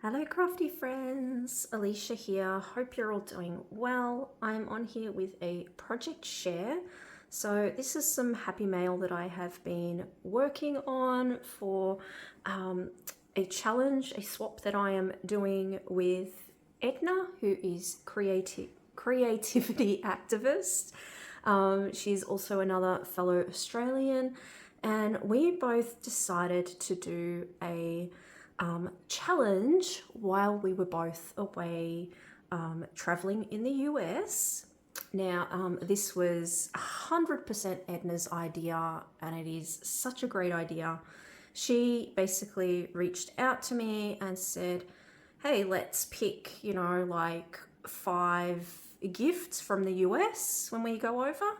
Hello crafty friends, Alicia here. Hope you're all doing well. I'm on here with a project share. So this is some happy mail that I have been working on for a challenge, a swap that I am doing with Edna, who is creativity activist. She's also another fellow Australian, and we both decided to do a challenge while we were both away traveling in the US. Now, this was 100% Edna's idea, and it is such a great idea. She basically reached out to me and said, hey, let's pick, like 5 gifts from the US when we go over,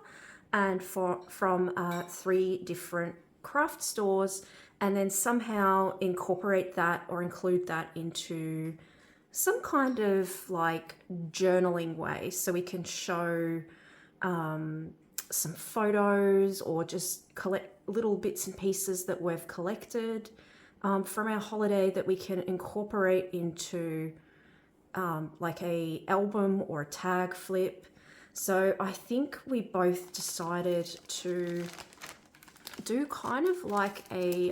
and from 3 different craft stores, and then somehow incorporate that or include that into some kind of like journaling way, so we can show some photos or just collect little bits and pieces that we've collected from our holiday that we can incorporate into like a album or a tag flip. So I think we both decided to do kind of like a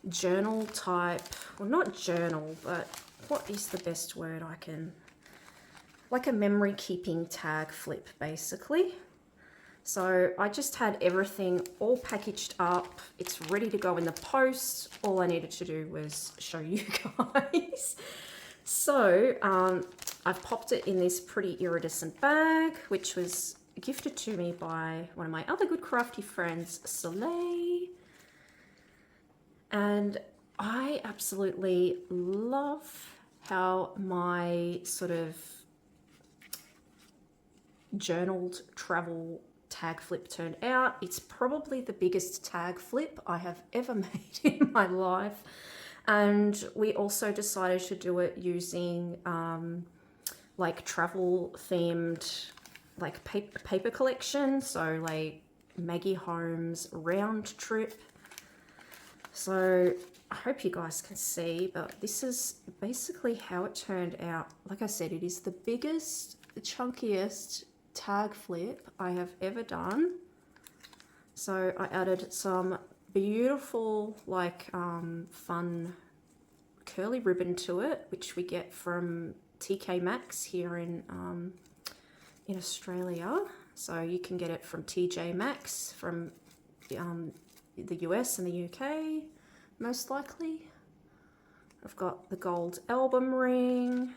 journal type, well, not journal, but what is the best word I can, like a memory keeping tag flip basically. So I just had everything all packaged up. It's ready to go in the post. All I needed to do was show you guys. So I've popped it in this pretty iridescent bag, which was gifted to me by one of my other good crafty friends, Soleil. And I absolutely love how my sort of journaled travel tag flip turned out. It's probably the biggest tag flip I have ever made in my life. And we also decided to do it using like travel themed like paper collection, so like Maggie Holmes round trip. So I hope you guys can see, but this is basically how it turned out. Like I said, it is the biggest, the chunkiest tag flip I have ever done. So I added some beautiful like fun curly ribbon to it, which we get from TK Maxx here in Australia. So you can get it from TJ Maxx from the US and the UK, most likely. I've got the gold album ring,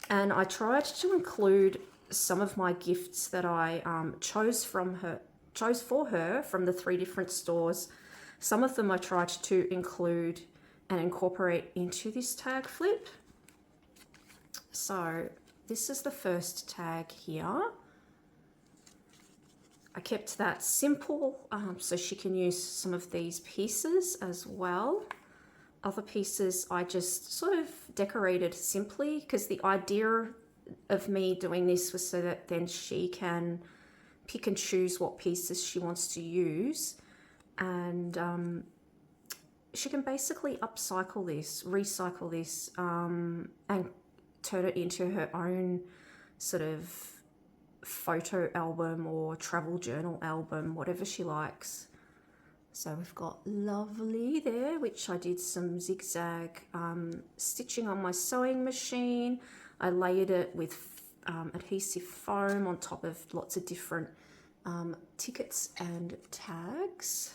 and I tried to include some of my gifts that I chose for her from the 3 different stores. Some of them I tried to include and incorporate into this tag flip. So this is the first tag here. I kept that simple so she can use some of these pieces as well. Other pieces I just sort of decorated simply, because the idea of me doing this was so that then she can pick and choose what pieces she wants to use, and she can basically upcycle this, recycle this, and turn it into her own sort of photo album or travel journal album, whatever she likes. So we've got lovely there, which I did some zigzag stitching on my sewing machine. I layered it with adhesive foam on top of lots of different tickets and tags.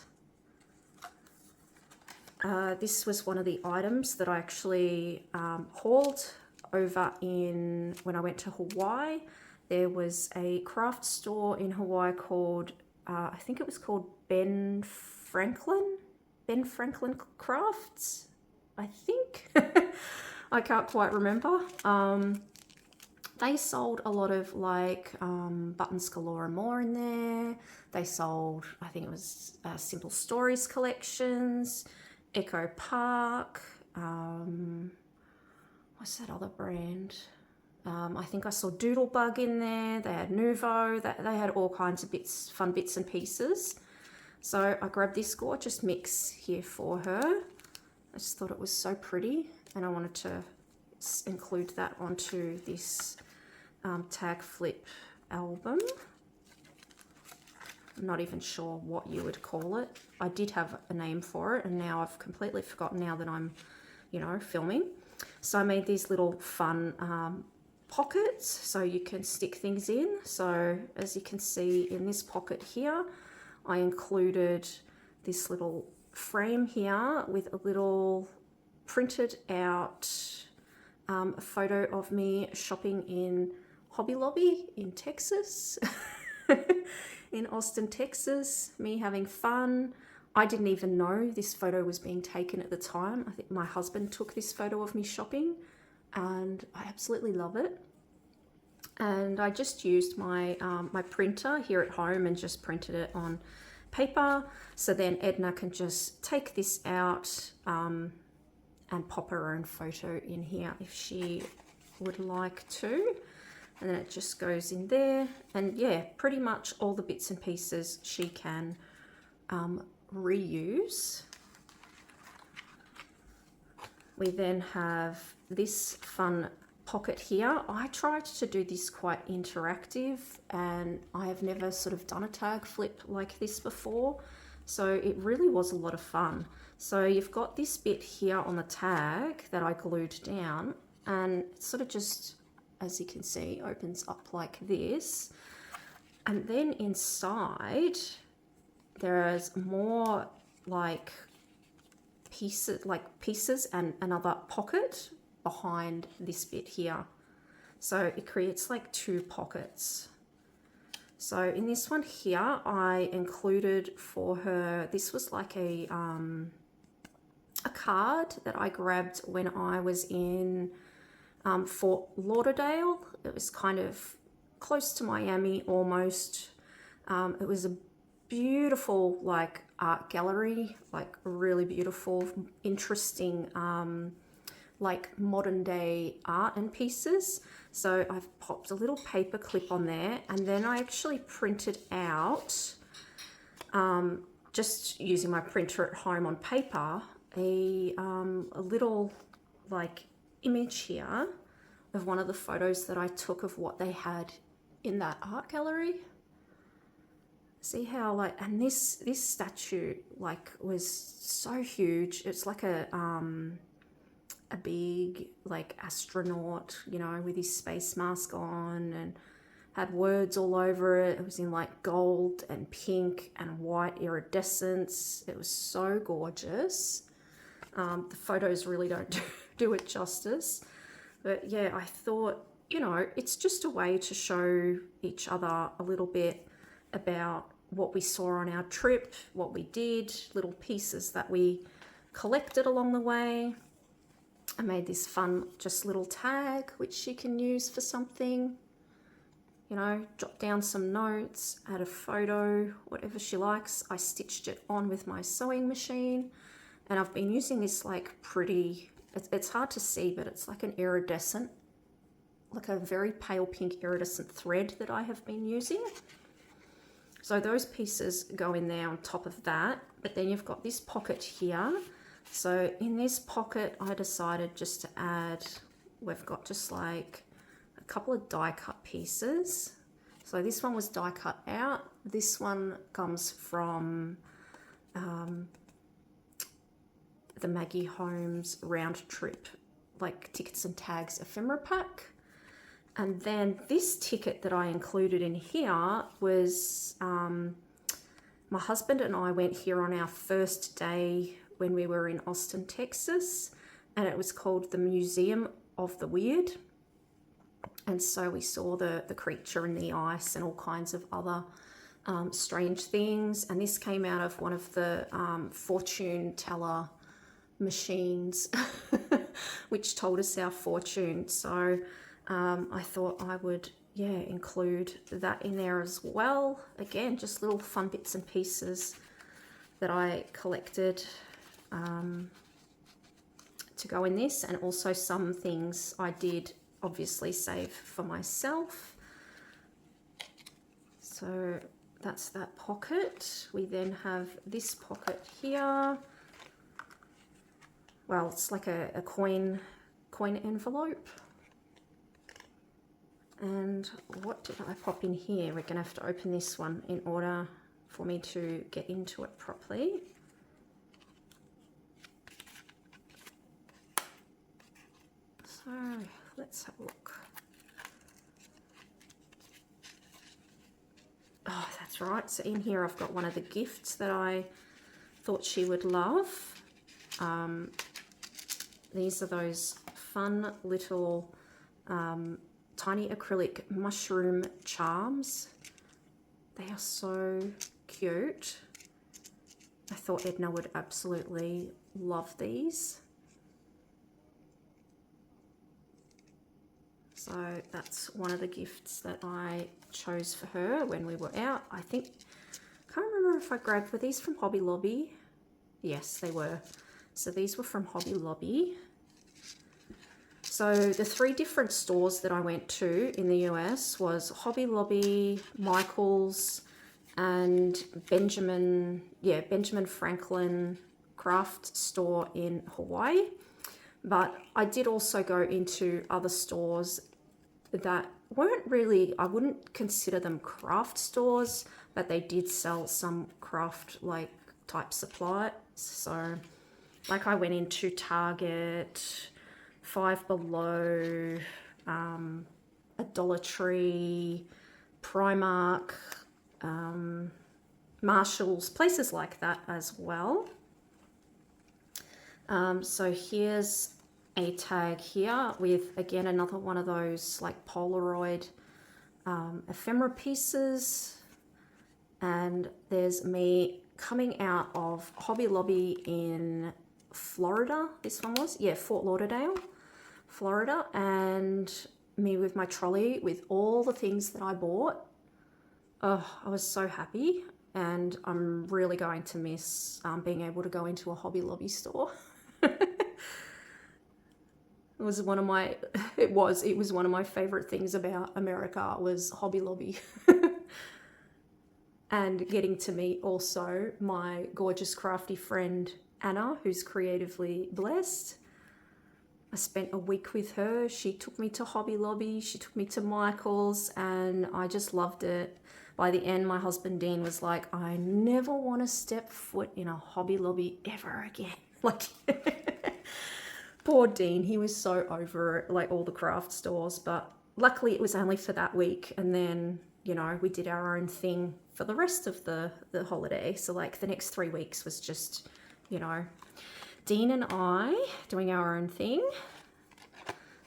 This was one of the items that I actually hauled over when I went to Hawaii. There was a craft store in Hawaii called, I think it was called Ben Franklin Crafts, I think. I can't quite remember. They sold a lot of like Buttons Galore and more in there. They sold, I think it was Simple Stories collections, Echo Park, what's that other brand? I think I saw Doodlebug in there. They had Nouveau. They had all kinds of fun bits and pieces. So I grabbed this gorgeous mix here for her. I just thought it was so pretty. and I wanted to include that onto this Tagflip album. I'm not even sure what you would call it. I did have a name for it, and now I've completely forgotten now that I'm, you know, filming. So I made these little fun pockets so you can stick things in. So as you can see in this pocket here, I included this little frame here with a little printed out a photo of me shopping in Hobby Lobby in Texas. In Austin, Texas, me having fun. I didn't even know this photo was being taken at the time. I think my husband took this photo of me shopping, and I absolutely love it. And I just used my my printer here at home and just printed it on paper, so then Edna can just take this out and pop her own photo in here if she would like to. And then it just goes in there, and yeah, pretty much all the bits and pieces she can reuse. We then have this fun pocket here. I tried to do this quite interactive, and I have never sort of done a tag flip like this before, so it really was a lot of fun. So you've got this bit here on the tag that I glued down, and it sort of just, as you can see, opens up like this. And then inside there's more like pieces and another pocket behind this bit here. So it creates like two pockets. So in this one here, I included for her, this was like a card that I grabbed when I was in Fort Lauderdale. It was kind of close to Miami almost. It was a beautiful like art gallery, like really beautiful, interesting like modern day art and pieces. So I've popped a little paper clip on there, and then I actually printed out, just using my printer at home on paper, a little like image here of one of the photos that I took of what they had in that art gallery. See how like, and this statue like was so huge. It's like a big like astronaut, you know, with his space mask on, and had words all over it. It was in like gold and pink and white iridescence. It was so gorgeous. The photos really don't do it justice. But yeah, I thought, you know, it's just a way to show each other a little bit about what we saw on our trip, what we did, little pieces that we collected along the way. I made this fun just little tag which she can use for something, you know, jot down some notes, add a photo, whatever she likes. I stitched it on with my sewing machine, and I've been using this like pretty, it's hard to see, but it's like an iridescent, like a very pale pink iridescent thread that I have been using. So those pieces go in there on top of that, but then you've got this pocket here. So in this pocket, I decided just to add, we've got just like a couple of die cut pieces. So this one was die cut out. This one comes from the Maggie Holmes round trip, like tickets and tags ephemera pack. And then this ticket that I included in here was, my husband and I went here on our first day when we were in Austin, Texas, and it was called the Museum of the Weird. And so we saw the creature in the ice and all kinds of other strange things. And this came out of one of the fortune teller machines, which told us our fortune. So I thought I would, yeah, include that in there as well. Again, just little fun bits and pieces that I collected to go in this, and also some things I did obviously save for myself. So that's that pocket. We then have this pocket here. well, it's like a coin envelope. And what did I pop in here? We're gonna have to open this one in order for me to get into it properly. So let's have a look. Oh, that's right. So in here I've got one of the gifts that I thought she would love. These are those fun little tiny acrylic mushroom charms. They are so cute. I thought Edna would absolutely love these. So that's one of the gifts that I chose for her when we were out. I think, can't remember if I grabbed, were these from Hobby Lobby? Yes, they were. So these were from Hobby Lobby. So the 3 different stores that I went to in the US was Hobby Lobby, Michael's, and Benjamin Franklin craft store in Hawaii. But I did also go into other stores that weren't really, I wouldn't consider them craft stores, but they did sell some craft like type supplies. So like I went into Target, Five Below, a Dollar Tree, Primark, Marshalls, places like that as well. So here's a tag here with, again, another one of those like Polaroid ephemera pieces. And there's me coming out of Hobby Lobby in Florida. This one was, yeah, Fort Lauderdale, Florida. And me with my trolley with all the things that I bought. Oh, I was so happy. And I'm really going to miss being able to go into a Hobby Lobby store. It was one of my favorite things about America was Hobby Lobby. And getting to meet also my gorgeous crafty friend Anna, who's creatively blessed. I spent a week with her. She took me to Hobby Lobby, she took me to Michael's, and I just loved it. By the end, my husband Dean was like, I never want to step foot in a Hobby Lobby ever again. Like, poor Dean, he was so over it, like all the craft stores, but luckily it was only for that week. And then, you know, we did our own thing for the rest of the holiday. So like the next 3 weeks was just, you know, Dean and I doing our own thing.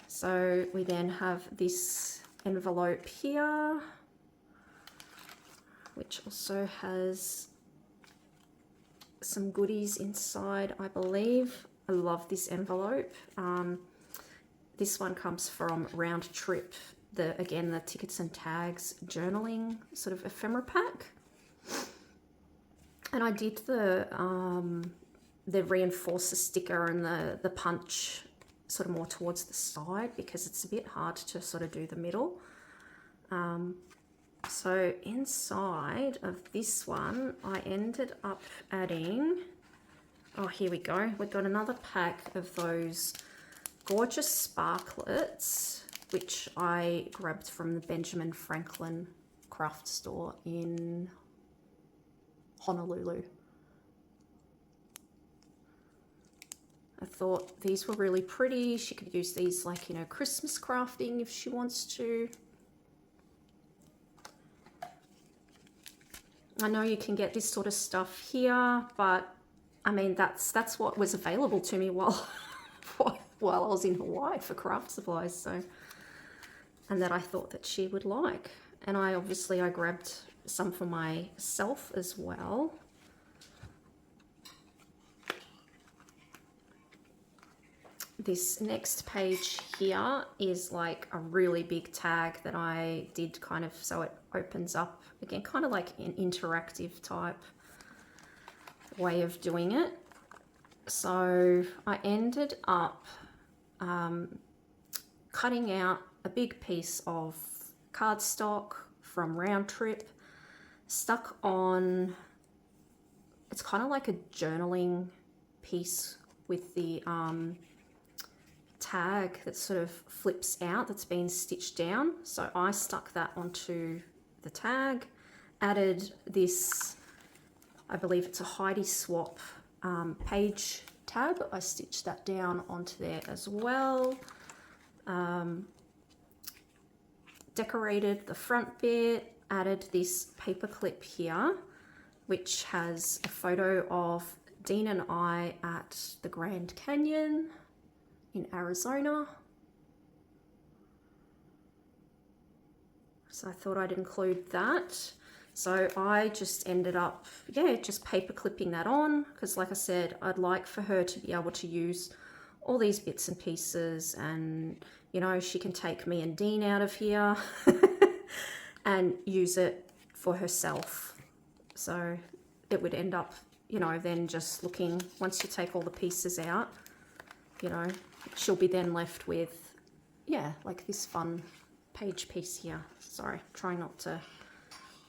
So we then have this envelope here, which also has some goodies inside, I believe. I love this envelope. This one comes from Round Trip, again, the tickets and tags journaling sort of ephemera pack. And I did the reinforcer sticker and the punch sort of more towards the side because it's a bit hard to sort of do the middle. So inside of this one, I ended up adding, oh, here we go. We've got another pack of those gorgeous sparklets, which I grabbed from the Benjamin Franklin craft store in Honolulu. I thought these were really pretty. She could use these like, you know, Christmas crafting if she wants to. I know you can get this sort of stuff here, but I mean, that's what was available to me while I was in Hawaii for craft supplies. So, and that I thought that she would like. And I grabbed some for myself as well. This next page here is like a really big tag that I did kind of, so it opens up again, kind of like an interactive type way of doing it. So I ended up cutting out a big piece of cardstock from Round Trip, stuck on, it's kind of like a journaling piece with the tag that sort of flips out, that's been stitched down. So I stuck that onto the tag, added this, I believe it's a Heidi Swap page tab. I stitched that down onto there as well. Decorated the front bit, added this paper clip here, which has a photo of Dean and I at the Grand Canyon in Arizona. So I thought I'd include that. So I just ended up, yeah, just paper clipping that on, because like I said, I'd like for her to be able to use all these bits and pieces, and you know, she can take me and Dean out of here and use it for herself. So it would end up, you know, then just looking, once you take all the pieces out, you know, she'll be then left with, yeah, like this fun page piece here. Sorry, trying not to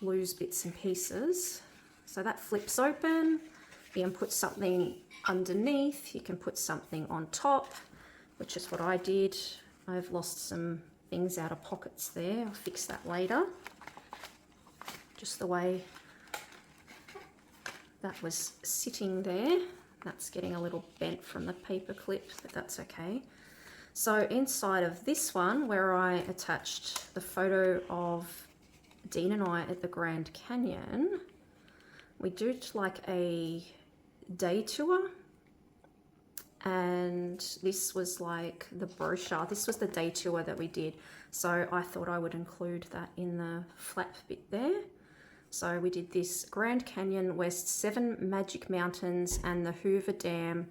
lose bits and pieces. So that flips open. You can put something underneath, you can put something on top, which is what I did. I've lost some things out of pockets there. I'll fix that later. Just the way that was sitting there. That's getting a little bent from the paper clip, but that's okay. So inside of this one, where I attached the photo of Dean and I at the Grand Canyon, we did like a day tour, and this was like the brochure. This was the day tour that we did, so I thought I would include that in the flap bit there. So we did this Grand Canyon West 7 Magic Mountains and the Hoover Dam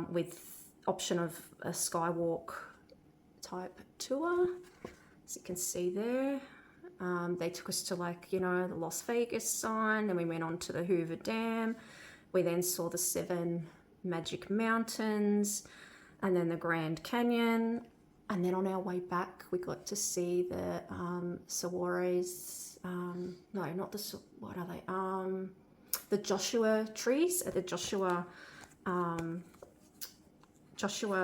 with option of a skywalk type tour, as you can see there. They took us to, like, you know, the Las Vegas sign, then we went on to the Hoover Dam. We then saw the 7 Magic Mountains and then the Grand Canyon. And then on our way back, we got to see the saguaros, no, not the, what are they? The Joshua trees at the Joshua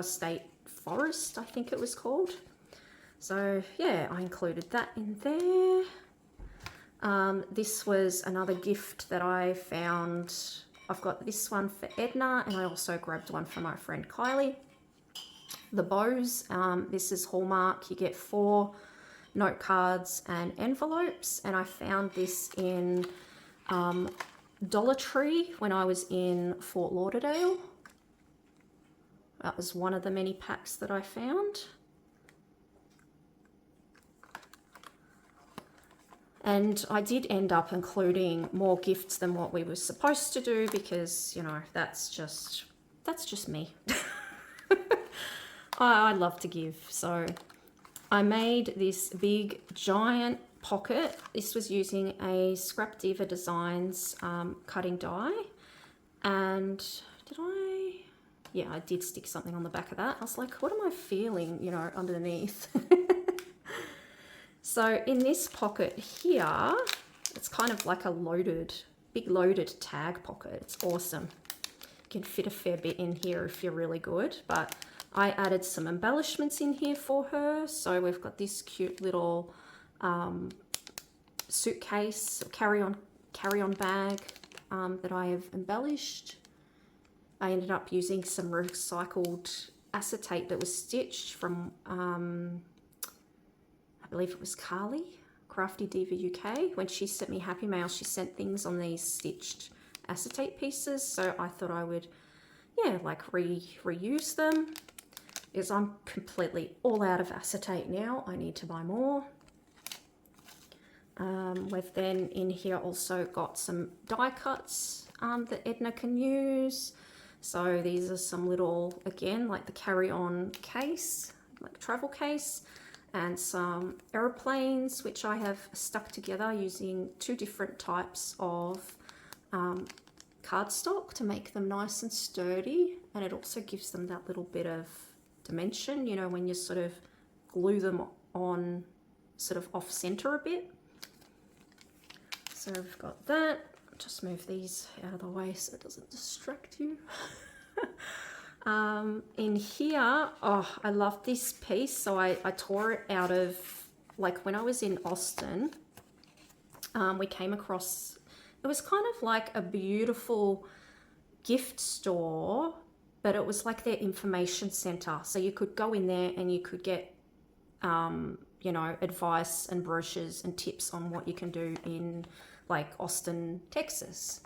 State Forest, I think it was called. So yeah, I included that in there. This was another gift that I found. I've got this one for Edna, and I also grabbed one for my friend Kylie. The bows, this is Hallmark. You get 4 note cards and envelopes, and I found this in Dollar Tree when I was in Fort Lauderdale. That was one of the many packs that I found. And I did end up including more gifts than what we were supposed to do, because, you know, that's just me. I love to give. So I made this big giant pocket. This was using a Scrap Diva Designs cutting die. And yeah, I did stick something on the back of that. I was like, what am I feeling, you know, underneath? So in this pocket here, it's kind of like a big loaded tag pocket. It's awesome. You can fit a fair bit in here if you're really good, but I added some embellishments in here for her. So we've got this cute little suitcase, carry-on bag that I have embellished. I ended up using some recycled acetate that was stitched from I believe it was Carly, Crafty Diva UK. When she sent me Happy Mail, she sent things on these stitched acetate pieces. So I thought I would, yeah, like reuse them, because I'm completely all out of acetate now. I need to buy more. We've then in here also got some die cuts that Edna can use. So these are some little, again, like the carry-on case, like travel case, and some aeroplanes, which I have stuck together using 2 different types of cardstock to make them nice and sturdy. And it also gives them that little bit of dimension, you know, when you sort of glue them on sort of off center a bit. So we've got that. Just move these out of the way so it doesn't distract you. In here, oh, I love this piece. So I tore it out of, like when I was in Austin, we came across, it was kind of like a beautiful gift store, but it was like their information center. So you could go in there and you could get, you know, advice and brochures and tips on what you can do in like Austin, Texas.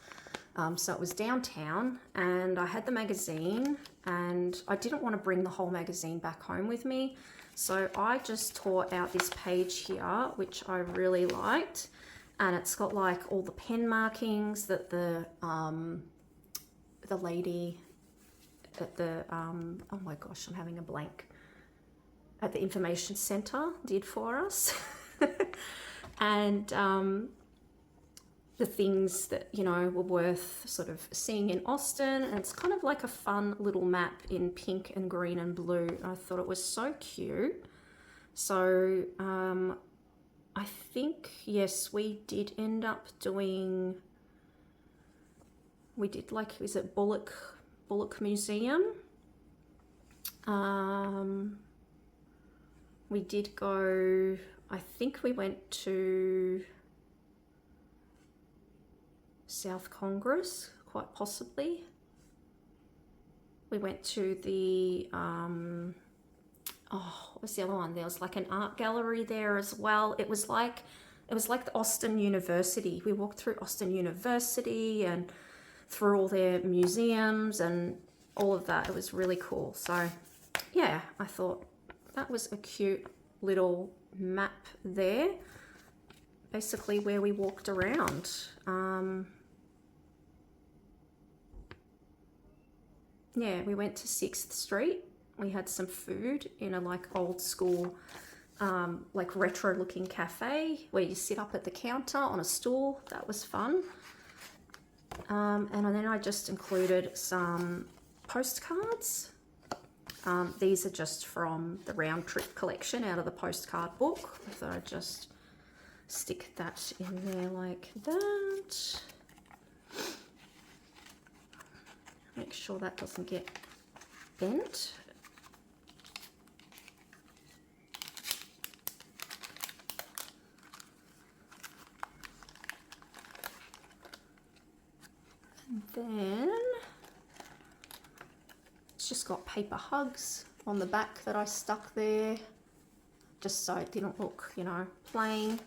So it was downtown, and I had the magazine, and I didn't want to bring the whole magazine back home with me. So I just tore out this page here, which I really liked. And it's got like all the pen markings that the lady at the, oh my gosh, I'm having a blank, at the information center did for us. And the things that, you know, were worth sort of seeing in Austin. And it's kind of like a fun little map in pink and green and blue. I thought it was so cute. So I think, yes, we did end up doing, we did like, is it Bullock Museum? We did go, I think we went to South Congress, quite possibly. We went to the, oh, what was the other one? There was like an art gallery there as well. It was like the Austin University. We walked through Austin University and through all their museums and all of that. It was really cool. So yeah, I thought that was a cute little map there, basically where we walked around. Yeah, we went to 6th Street. We had some food in a like old school, like retro looking cafe where you sit up at the counter on a stool. That was fun. And then I just included some postcards. These are just from the round trip collection out of the postcard book. So I just stick that in there like that. Make sure that doesn't get bent. And then it's just got paper hugs on the back that I stuck there, just so it didn't look, you know, plain,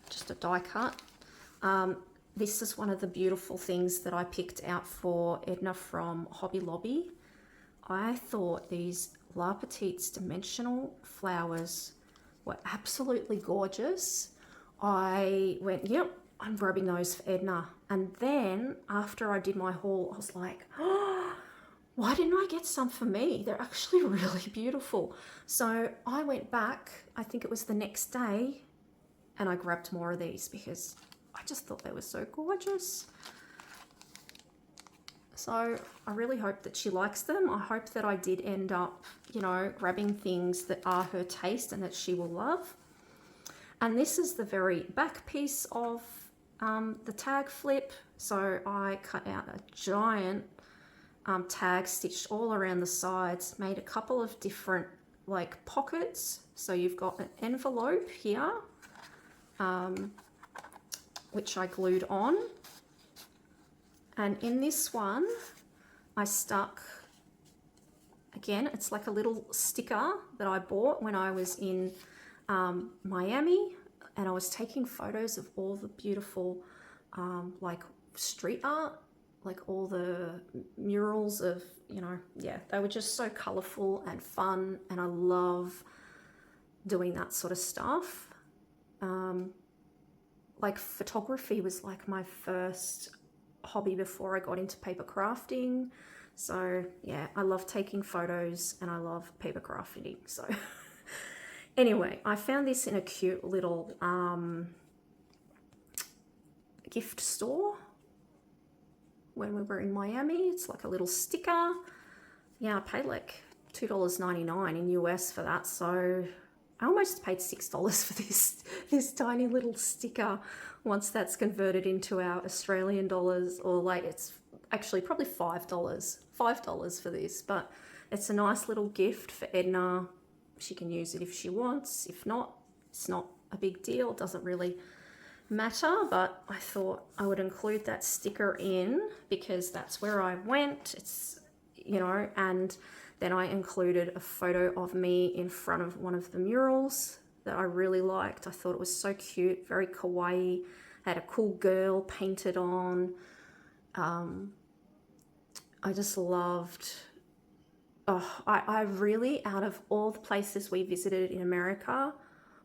just a die cut. This is one of the beautiful things that I picked out for Edna from Hobby Lobby. I thought these La Petite's dimensional flowers were absolutely gorgeous. I went, yep, I'm grabbing those for Edna. And then after I did my haul, I was like, oh, why didn't I get some for me? They're actually really beautiful. So I went back, I think it was the next day, and I grabbed more of these because I just thought they were so gorgeous. So I really hope that she likes them. I hope that I did end up, you know, grabbing things that are her taste and that she will love. And this is the very back piece of the Tagflip. So I cut out a giant tag stitched all around the sides, made a couple of different like pockets. So you've got an envelope here, which I glued on. And in this one, I stuck, again, it's like a little sticker that I bought when I was in Miami, and I was taking photos of all the beautiful like street art, like all the murals of, you know, yeah, they were just so colorful and fun, and I love doing that sort of stuff. Like photography was like my first hobby before I got into paper crafting. So yeah, I love taking photos and I love paper crafting. So anyway, I found this in a cute little gift store when we were in Miami. It's like a little sticker. Yeah, I paid like $2.99 in US for that. So I almost paid $6 for this tiny little sticker. Once that's converted into our Australian dollars, or like it's actually probably $5 for this, but it's a nice little gift for Edna. She can use it if she wants. If not, it's not a big deal. It doesn't really matter, but I thought I would include that sticker in because that's where I went. It's, you know, and then I included a photo of me in front of one of the murals that I really liked. I thought it was so cute, very kawaii, had a cool girl painted on. I just loved, I really, out of all the places we visited in America,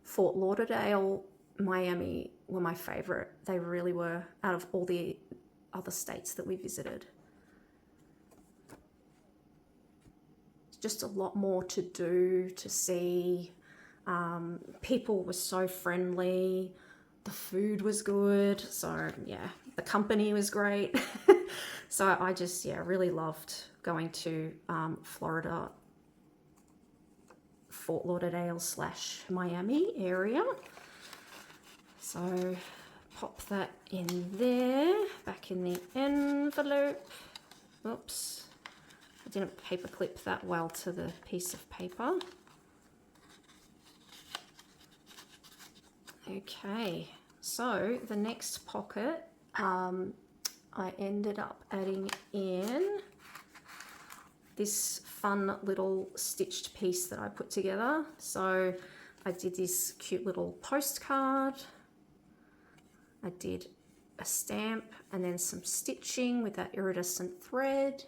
Fort Lauderdale, Miami were my favorite. They really were, out of all the other states that we visited. Just a lot more to do, to see. People were so friendly. The food was good. So yeah, the company was great. So I just, yeah, really loved going to Florida, Fort Lauderdale / Miami area. So pop that in there, back in the envelope. Oops, I didn't paper clip that well to the piece of paper. Okay, so the next pocket, I ended up adding in this fun little stitched piece that I put together. So I did this cute little postcard. I did a stamp and then some stitching with that iridescent thread.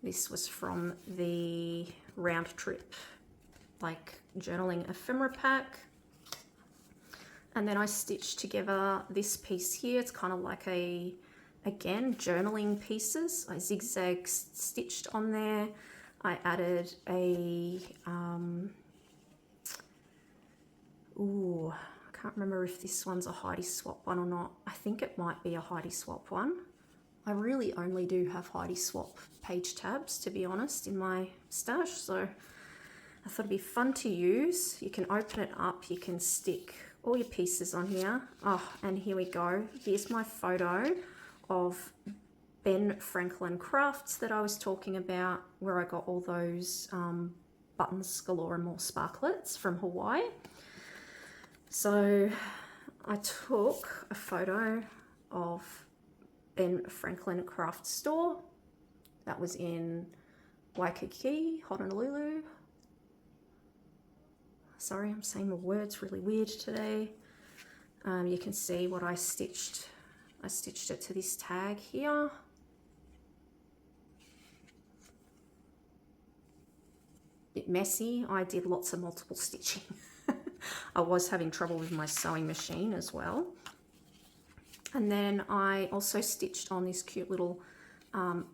This was from the round trip, like journaling ephemera pack. And then I stitched together this piece here. It's kind of like a, again, journaling pieces. I zigzag stitched on there. I added a, ooh, I can't remember if this one's a Heidi Swap one or not. I think it might be a Heidi Swap one. I really only do have Heidi Swap page tabs, to be honest, in my stash. So I thought it'd be fun to use. You can open it up, you can stick all your pieces on here. Oh, and here we go. Here's my photo of Ben Franklin crafts that I was talking about, where I got all those buttons galore and more sparklets from Hawaii. So I took a photo of Ben Franklin craft store. That was in Waikiki, Honolulu. Sorry, I'm saying the words really weird today. You can see what I stitched. I stitched it to this tag here. Bit messy. I did lots of multiple stitching. I was having trouble with my sewing machine as well. And then I also stitched on this cute little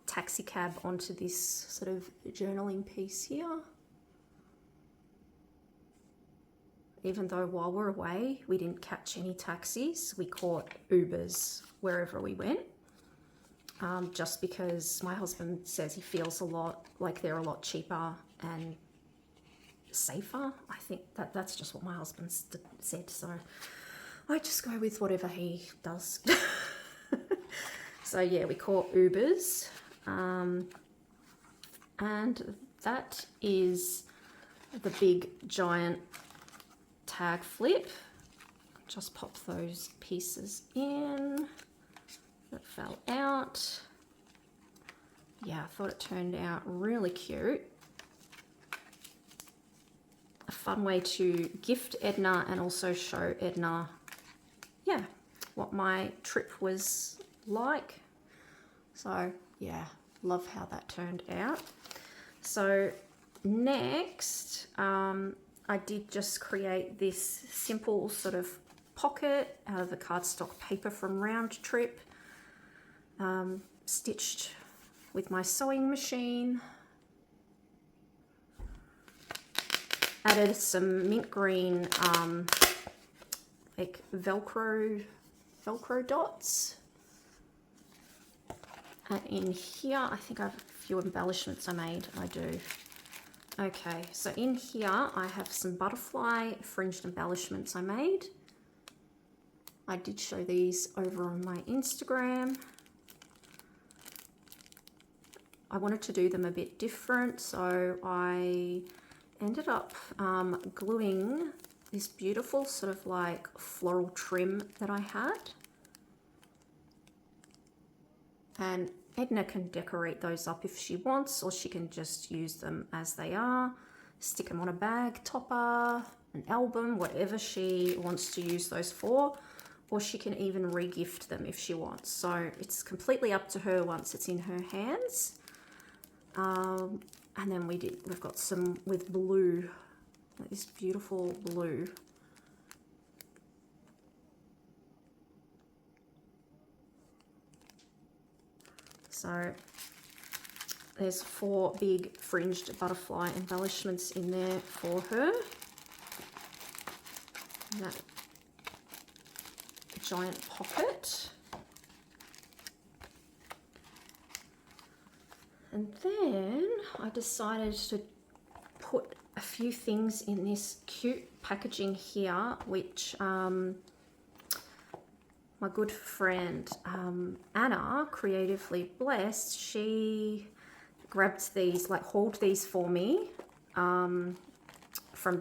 taxi cab onto this sort of journaling piece here. Even though while we're away, we didn't catch any taxis, we caught Ubers wherever we went. Just because my husband says he feels a lot like they're a lot cheaper and safer. I think that's just what my husband said, so I just go with whatever he does. So yeah, we caught Ubers, and that is the big giant Tagflip. Just pop those pieces in that fell out. Yeah, I thought it turned out really cute. A fun way to gift Edna and also show Edna, yeah, what my trip was like. So yeah, love how that turned out. So next, I did just create this simple sort of pocket out of the cardstock paper from Round Trip, stitched with my sewing machine. Added some mint green like Velcro dots. And in here, I think I have a few embellishments I made. I do. Okay, so in here I have some butterfly fringed embellishments I made. I did show these over on my Instagram. I wanted to do them a bit different, so I ended up gluing this beautiful sort of like floral trim that I had. And Edna can decorate those up if she wants, or she can just use them as they are. Stick them on a bag topper, an album, whatever she wants to use those for. Or she can even re-gift them if she wants. So it's completely up to her once it's in her hands. And then we've got some with blue, like this beautiful blue. So there's 4 big fringed butterfly embellishments in there for her. And that giant pocket. And then I decided to put a few things in this cute packaging here, which my good friend Anna, Creatively Blessed, she grabbed these, like hauled these for me from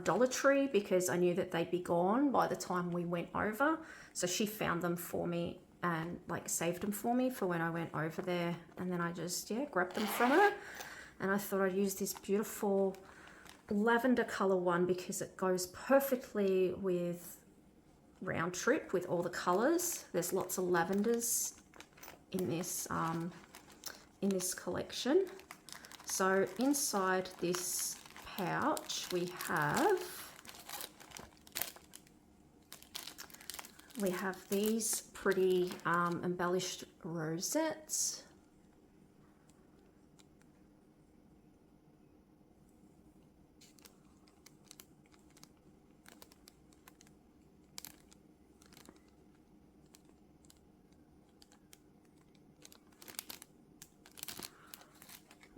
Dollar Tree, because I knew that they'd be gone by the time we went over. So she found them for me and like saved them for me for when I went over there. And then I just, yeah, grabbed them from her. And I thought I'd use this beautiful lavender color one because it goes perfectly with Round Trip with all the colors. There's lots of lavenders in this collection. So inside this pouch we have these pretty embellished rosettes.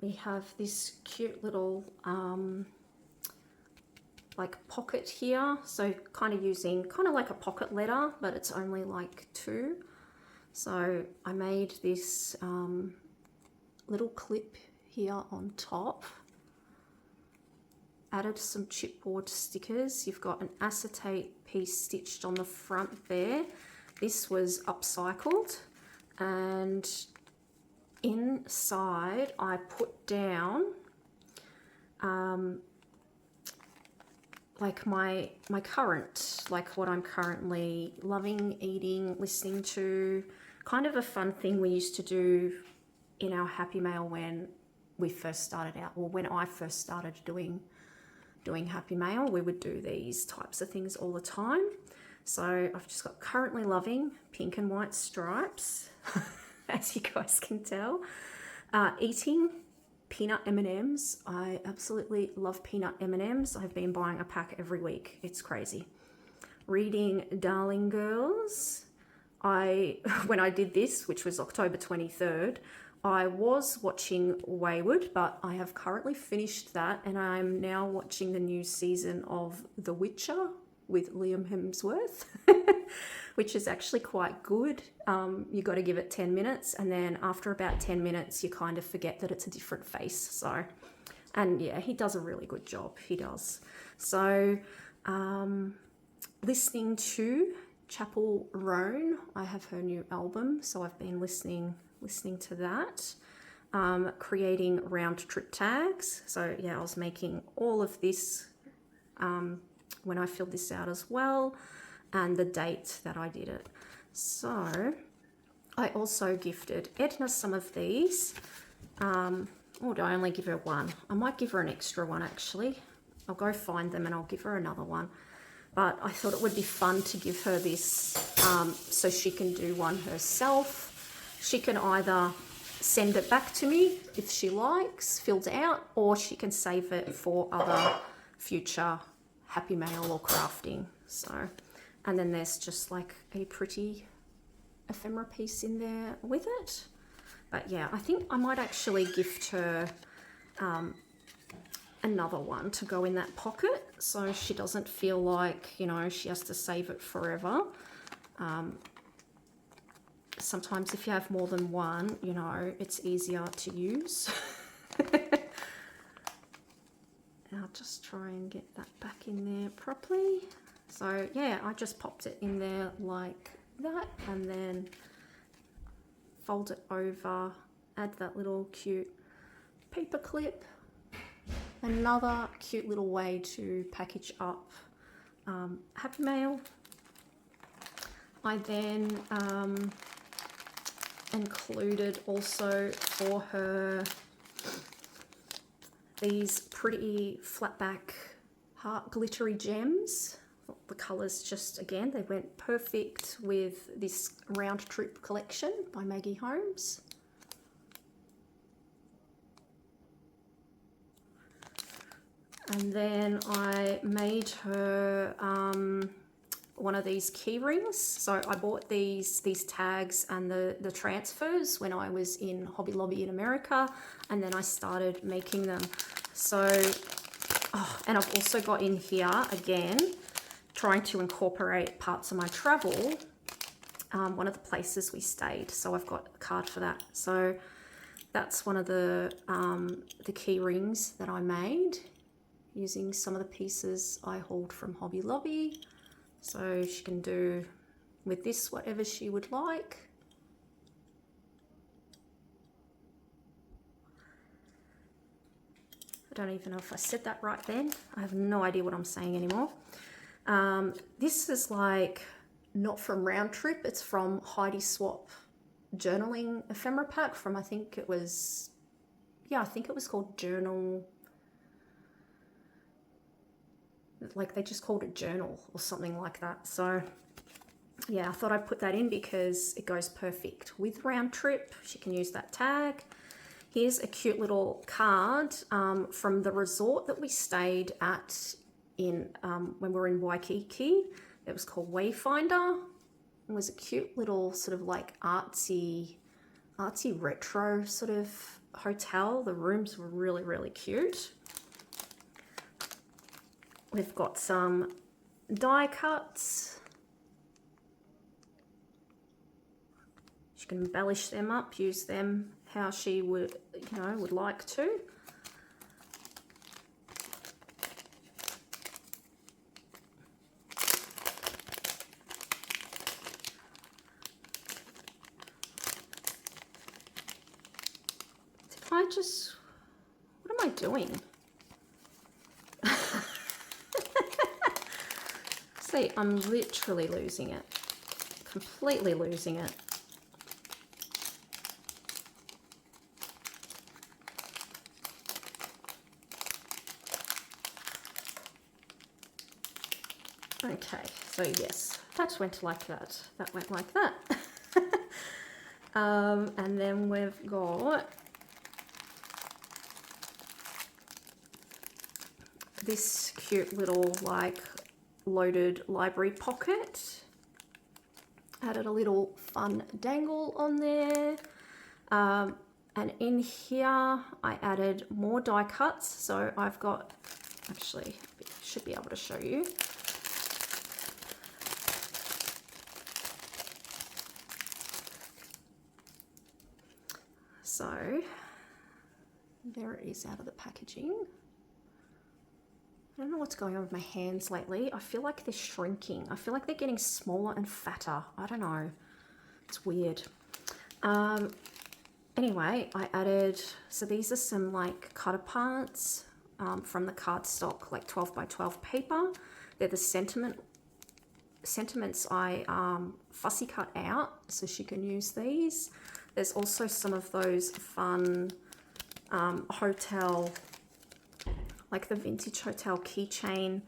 We have this cute little like pocket here, so kind of using kind of like a pocket letter, but it's only like 2. So I made this little clip here on top, added some chipboard stickers. You've got an acetate piece stitched on the front there. This was upcycled, and inside I put down like my current, like what I'm currently loving, eating, listening to. Kind of a fun thing we used to do in our Happy Mail when we first started out, or when I first started doing Happy Mail. We would do these types of things all the time. So I've just got currently loving pink and white stripes, as you guys can tell. Eating peanut M&Ms. I absolutely love peanut M&Ms. I've been buying a pack every week. It's crazy. Reading Darling Girls. When I did this, which was October 23rd, I was watching Wayward, but I have currently finished that, and I'm now watching the new season of The Witcher with Liam Hemsworth, which is actually quite good. You got to give it 10 minutes, and then after about 10 minutes, you kind of forget that it's a different face. So, and yeah, he does a really good job. He does. So, listening to Chapel Roan. I have her new album, so I've been listening to that. Creating round trip tags. So yeah, I was making all of this when I filled this out as well, and the date that I did it. So I also gifted Edna some of these. Or do I only give her one? I might give her an extra one actually. I'll go find them and I'll give her another one. But I thought it would be fun to give her this so she can do one herself. She can either send it back to me if she likes, filled out, or she can save it for other future Happy Mail or crafting. So, and then there's just like a pretty ephemera piece in there with it. But yeah, I think I might actually gift her another one to go in that pocket, so she doesn't feel like, you know, she has to save it forever. Sometimes if you have more than one, you know, it's easier to use. I'll just try and get that back in there properly. So yeah, I just popped it in there like that, and then fold it over, add that little cute paper clip. Another cute little way to package up Happy Mail. I then included also for her these pretty flat back heart glittery gems. The colours just, again, they went perfect with this round trip collection by Maggie Holmes. And then I made her one of these key rings. So I bought these tags and the transfers when I was in Hobby Lobby in America, and then I started making them. So, oh, and I've also got in here, again, trying to incorporate parts of my travel, one of the places we stayed. So I've got a card for that. So that's one of the key rings that I made using some of the pieces I hauled from Hobby Lobby. So she can do with this whatever she would like. I don't even know if I said that right then. I have no idea what I'm saying anymore. This is like not from Round Trip, it's from Heidi Swap journaling ephemera pack from, I think it was, yeah, I think it was called Journal, like they just called it Journal or something like that. So yeah, I thought I'd put that in because it goes perfect with Round Trip. She can use that tag. Here's a cute little card from the resort that we stayed at in when we were in Waikiki. It was called Wayfinder. It was a cute little sort of like artsy retro sort of hotel. The rooms were really, really cute. We've got some die cuts. She can embellish them up, use them how she would, you know, would like to. Did I just, what am I doing? See, I'm literally losing it, completely losing it. Okay, so yes, that went like that. That went like that. And then we've got this cute little like loaded library pocket. Added a little fun dangle on there. And in here I added more die cuts. So I've got, actually, should be able to show you. So there it is out of the packaging. I don't know what's going on with my hands lately. I feel like they're shrinking. I feel like they're getting smaller and fatter. I don't know. It's weird. Anyway, I added, so these are some like cut apart from the cardstock, like 12 by 12 paper. They're the sentiments I fussy cut out so she can use these. There's also some of those fun hotel, like the vintage hotel keychain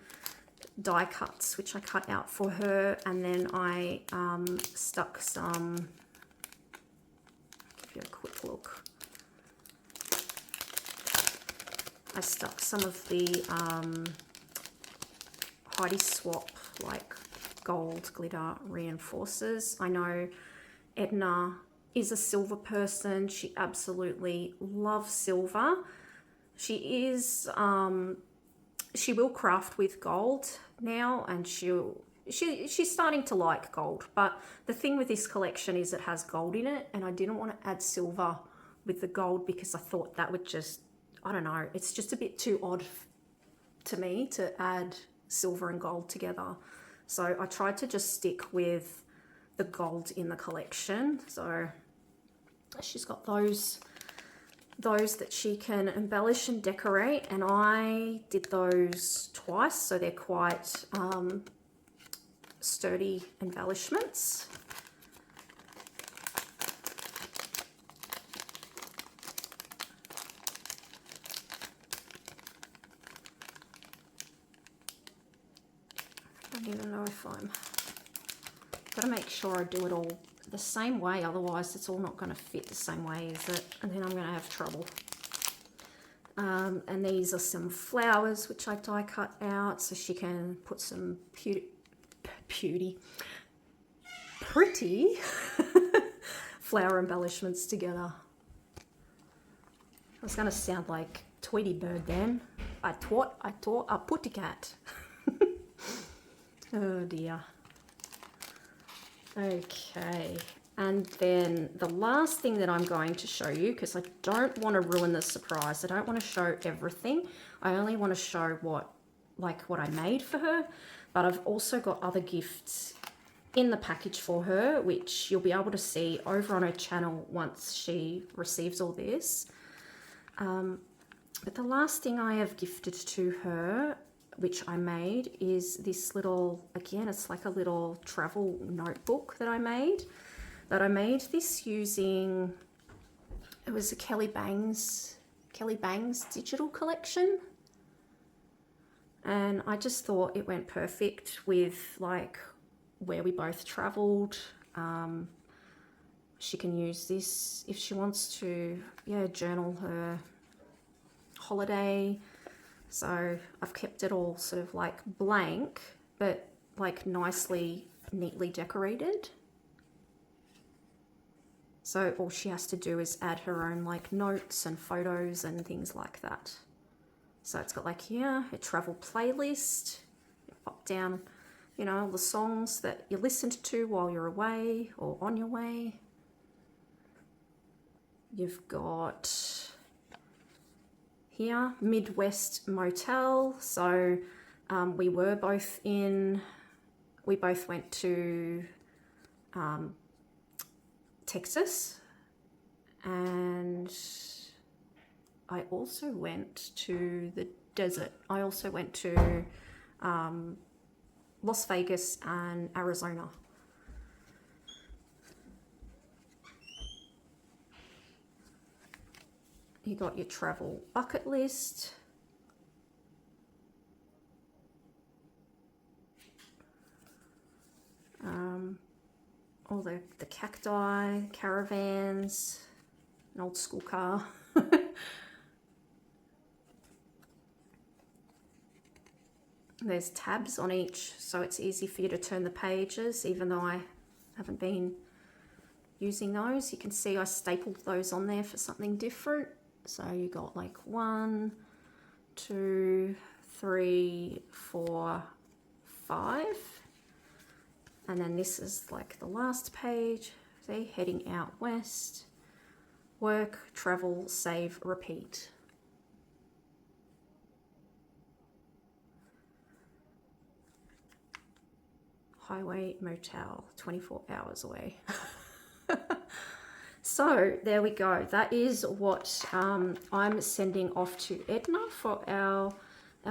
die cuts, which I cut out for her. And then I stuck some, I'll give you a quick look. I stuck some of the Heidi Swap, like gold glitter reinforcers. I know Edna is a silver person. She absolutely loves silver. She is, she will craft with gold now, and she's starting to like gold. But the thing with this collection is it has gold in it, and I didn't want to add silver with the gold because I thought that would just I don't know, it's just a bit too odd to me to add silver and gold together. So I tried to just stick with the gold in the collection. So she's got those that she can embellish and decorate, and I did those twice, so they're quite sturdy embellishments. I don't even know if I'm gotta make sure I do it all the same way, otherwise it's all not going to fit the same way, is it? And then I'm going to have trouble. And these are some flowers which I die cut out so she can put some pretty flower embellishments together. I was going to sound like Tweety Bird then. I taught a putty cat. Oh dear. Okay, and then the last thing that I'm going to show you, because I don't want to ruin the surprise, I don't want to show everything, I only want to show what I made for her, but I've also got other gifts in the package for her, which you'll be able to see over on her channel once she receives all this. But the last thing I have gifted to her, which I made, is this little, again, it's like a little travel notebook that I made. This using, it was a Kelly Bangs digital collection. And I just thought it went perfect with like where we both traveled. She can use this if she wants to, yeah, journal her holiday. So I've kept it all sort of like blank, but like nicely, neatly decorated. So all she has to do is add her own like notes and photos and things like that. So it's got like here, a travel playlist, pop down, you know, all the songs that you listened to while you're away or on your way. You've got here, Midwest Motel. So we both went to Texas, and I also went to the desert. I also went to Las Vegas and Arizona. You got your travel bucket list. All the cacti, caravans, an old school car. There's tabs on each, so it's easy for you to turn the pages, even though I haven't been using those. You can see I stapled those on there for something different. So you got like 1, 2, 3, 4, 5. And then this is like the last page. See, heading out west, work, travel, save, repeat. Highway motel, 24 hours away. So there we go. That is what I'm sending off to Edna for our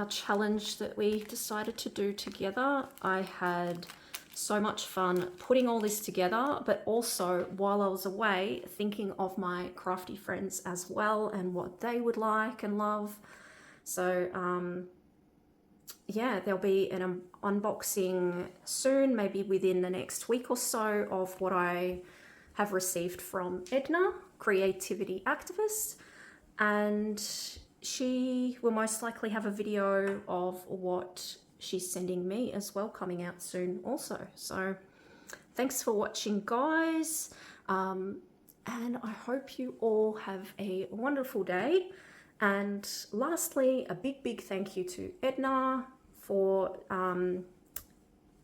challenge that we decided to do together. I had so much fun putting all this together, but also while I was away thinking of my crafty friends as well and what they would like and love. So yeah, there'll be an unboxing soon, maybe within the next week or so, of what I have received from Edna, creativity activist, and she will most likely have a video of what she's sending me as well coming out soon also. So thanks for watching, guys, and I hope you all have a wonderful day. And lastly, a big thank you to Edna for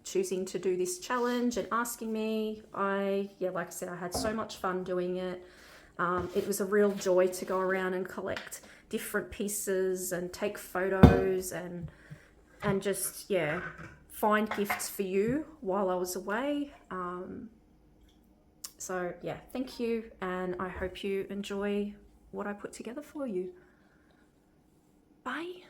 choosing to do this challenge and asking me. Yeah, like I said, I had so much fun doing it. It was a real joy to go around and collect different pieces and take photos and just, yeah, find gifts for you while I was away. So yeah, thank you, and I hope you enjoy what I put together for you. Bye.